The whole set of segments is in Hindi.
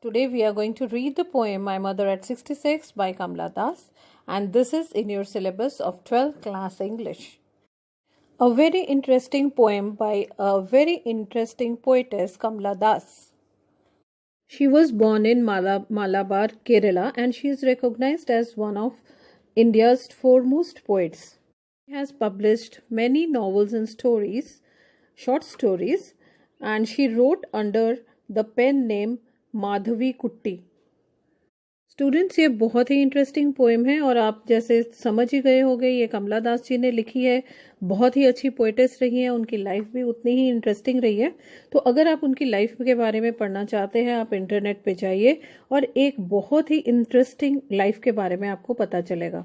Today we are going to read the poem My Mother at 66 by Kamla Das, and this is in your syllabus of 12th class English. A very interesting poem by a very interesting poetess Kamla Das. She was born in Malabar, Kerala, and she is recognized as one of India's foremost poets. She has published many novels and stories, short stories, and she wrote under the pen name Madhavi कुट्टी। स्टूडेंट्स, ये बहुत ही इंटरेस्टिंग पोएम है और आप जैसे समझ ही गए होंगे ये कमला दास जी ने लिखी है। बहुत ही अच्छी पोएटेस रही हैं, उनकी लाइफ भी उतनी ही इंटरेस्टिंग रही है। तो अगर आप उनकी लाइफ के बारे में पढ़ना चाहते हैं, आप इंटरनेट पे जाइए और एक बहुत ही इंटरेस्टिंग लाइफ के बारे में आपको पता चलेगा।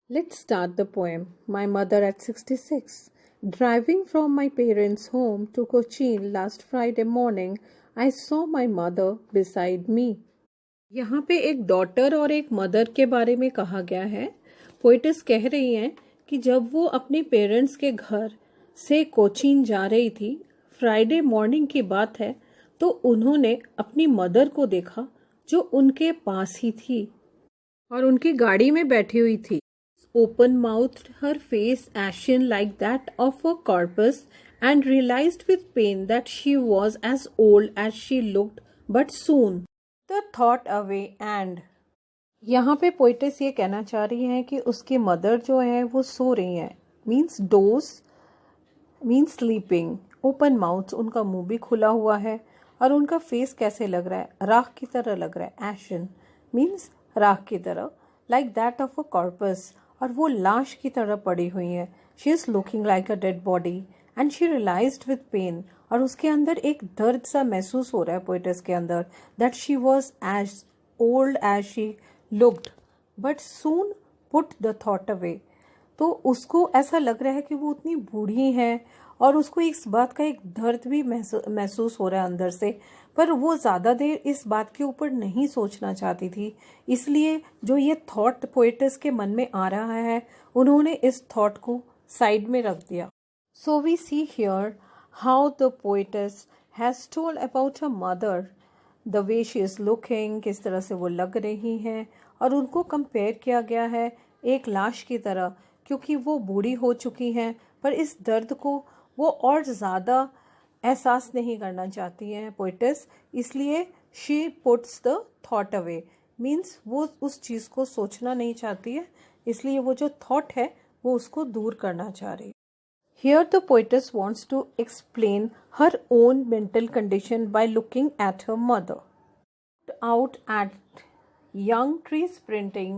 Let's start the poem my mother at 66। Driving from my parents home to Cochin last Friday morning I saw my mother beside me. यहाँ पे एक डॉटर और एक मदर के बारे में कहा गया है। पोइटेस कह रही हैं कि जब वो अपने पेरेंट्स के घर से कोचीन जा रही थी, फ्राइडे मॉर्निंग की बात है, तो उन्होंने अपनी मदर को देखा जो उनके पास ही थी और उनकी गाड़ी में बैठी हुई थी। Open mouthed, her face ashen like that of a corpse, and realized with pain that she was as old as she looked, but soon the thought away and यहाँ पे पोइटेस ये कहना चाह रही है कि उसकी मदर जो है वो सो रही हैं, means dose means sleeping. Open mouth, उनका मुंह भी खुला हुआ है और उनका फेस कैसे लग रहा है, राख की तरह लग रहा है। एशन मीन्स राख की तरह, like that of a corpse, और वो लाश की तरह पड़ी हुई है। She is looking like a dead body and she realized with pain, और उसके अंदर एक दर्द सा महसूस हो रहा है पोइटेस के अंदर, that she was as old as she looked but soon put the thought away. तो उसको ऐसा लग रहा है कि वो उतनी बूढ़ी हैं और उसको इस बात का एक दर्द भी महसूस हो रहा है अंदर से, पर वो ज़्यादा देर इस बात के ऊपर नहीं सोचना चाहती थी। इसलिए जो ये थॉट पोइटेस के मन में आ रहा है, उन्होंने इस थॉट को साइड में रख दिया। So we see here how the poetess has told about a mother, the way she is looking, किस तरह से वो लग रही हैं, और उनको कंपेयर किया गया है एक लाश की तरह, क्योंकि वो बूढ़ी हो चुकी हैं, पर इस दर्द को वो और ज़्यादा एहसास नहीं करना चाहती हैं पोइटेस, इसलिए she puts the thought away, means वो उस चीज़ को सोचना नहीं चाहती है, इसलिए वो जो थॉट है वो उसको दूर करना चाह रही है। Here the poetess wants to explain her own mental condition by looking at her mother. Out at young trees sprinting,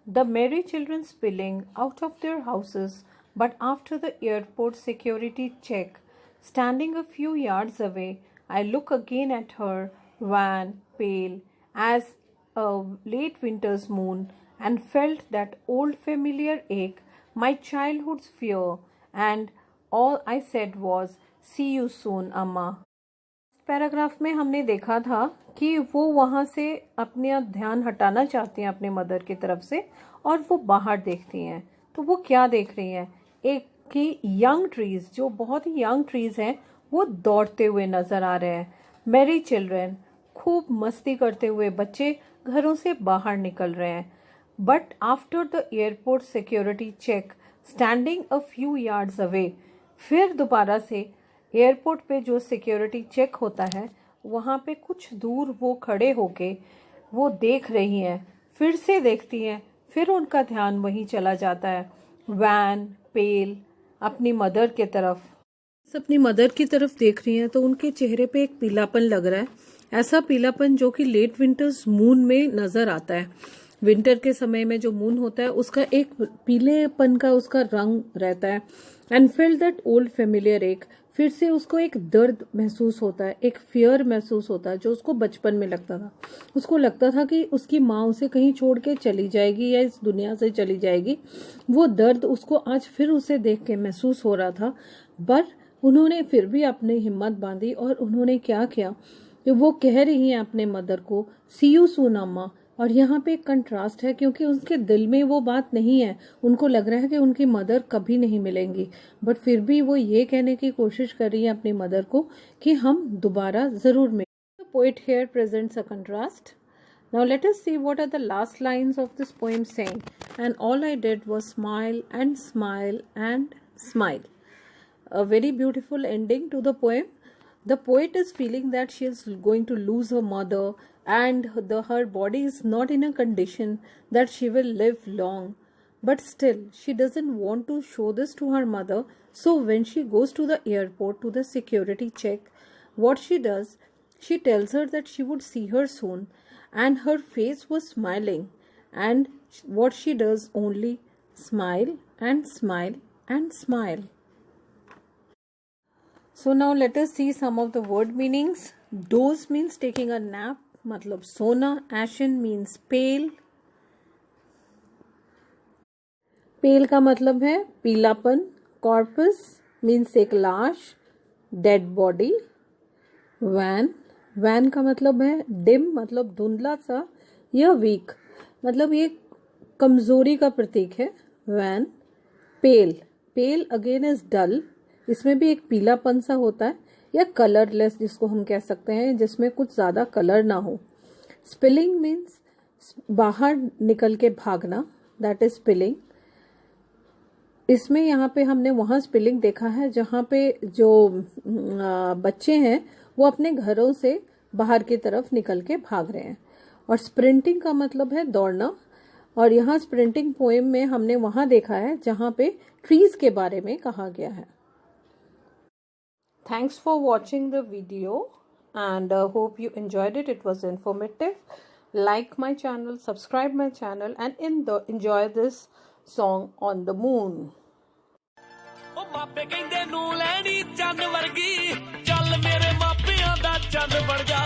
the merry children spilling out of their houses, but after the airport security check, standing a few yards away, I look again at her, wan, pale as a late winter's moon, and felt that old familiar ache, my childhood's fear, and all I said was, see you soon, अम्मा। पैराग्राफ में हमने देखा था कि वो वहाँ से अपना ध्यान हटाना चाहती हैं अपने मदर की तरफ से, और वो बाहर देखती हैं। तो वो क्या देख रही हैं, एक कि यंग ट्रीज, जो बहुत ही यंग ट्रीज हैं, वो दौड़ते हुए नज़र आ रहे हैं। मैरी चिल्ड्रन, खूब मस्ती करते हुए बच्चे घरों से बाहर निकल रहे हैं। But after the airport security check, standing a few yards away, फिर दोबारा से एयरपोर्ट पे जो सिक्योरिटी चेक होता है, वहाँ पे कुछ दूर वो खड़े होके वो देख रही हैं, फिर से देखती हैं, फिर उनका ध्यान वहीं चला जाता है, वैन, पेल, अपनी मदर के तरफ। अपनी मदर की तरफ देख रही हैं तो उनके चेहरे पे एक पीलापन लग रहा है, ऐसा पीलापन जो कि लेट विंटर्स मून में नजर आता है। विंटर के समय में जो मून होता है उसका एक पीलेपन का उसका रंग रहता है। And feel that old familiar एक, फिर से उसको एक दर्द महसूस होता है, एक फियर महसूस होता है जो उसको बचपन में लगता था। उसको लगता था कि उसकी माँ उसे कहीं छोड़ के चली जाएगी या इस दुनिया से चली जाएगी। वो दर्द उसको आज फिर उसे देख के महसूस हो रहा था, पर उन्होंने फिर भी अपनी हिम्मत बांधी और उन्होंने क्या किया कि वो कह रही हैं अपने मदर को, सी यू सून अम्मा। और यहाँ पे एक कंट्रास्ट है, क्योंकि उनके दिल में वो बात नहीं है, उनको लग रहा है कि उनकी मदर कभी नहीं मिलेंगी, बट फिर भी वो ये कहने की कोशिश कर रही है अपनी मदर को कि हम दोबारा जरूर मिलेंगे। poet here presents a contrast. Now let us see what are the last lines of this poem saying. And all I did was smile and smile and smile. A very beautiful ending to the poem. The poet is feeling that she is going to lose her mother and her body is not in a condition that she will live long. But still, she doesn't want to show this to her mother. So when she goes to the airport to the security check, what she does, she tells her that she would see her soon, and her face was smiling. And what she does, only smile and smile and smile. So now let us see some of the word meanings. Doze means taking a nap, matlab sona. Ashen means pale. पेल का मतलब है पीलापन. कॉर्पस मीन्स एक लाश, डेड बॉडी. वैन का मतलब है डिम, मतलब धुंधला सा या वीक, मतलब ये कमजोरी का प्रतीक है wan. Pale again is dull, इसमें भी एक पीलापन सा होता है, या कलरलेस जिसको हम कह सकते हैं, जिसमें कुछ ज्यादा कलर ना हो. स्पिलिंग मीन्स बाहर निकल के भागना, दैट इज स्पिलिंग. इसमें यहाँ पे हमने वहाँ स्पिलिंग देखा है जहाँ पे जो बच्चे हैं वो अपने घरों से बाहर की तरफ निकल के भाग रहे हैं. और स्प्रिंटिंग का मतलब है दौड़ना, और यहाँ स्प्रिंटिंग पोएम में हमने वहाँ देखा है जहाँ पे ट्रीज के बारे में कहा गया है. Thanks for watching the video and hope you enjoyed it. It was informative. Like my channel, subscribe my channel, and enjoy this song On the Moon. ਉਹ ਮਾਪੇ ਕਹਿੰਦੇ ਨੂੰ ਲੈਣੀ ਚੰਨ ਵਰਗੀ ਚੱਲ ਮੇਰੇ ਮਾਪਿਆਂ ਦਾ ਚੰਨ ਬਣ ਜਾ.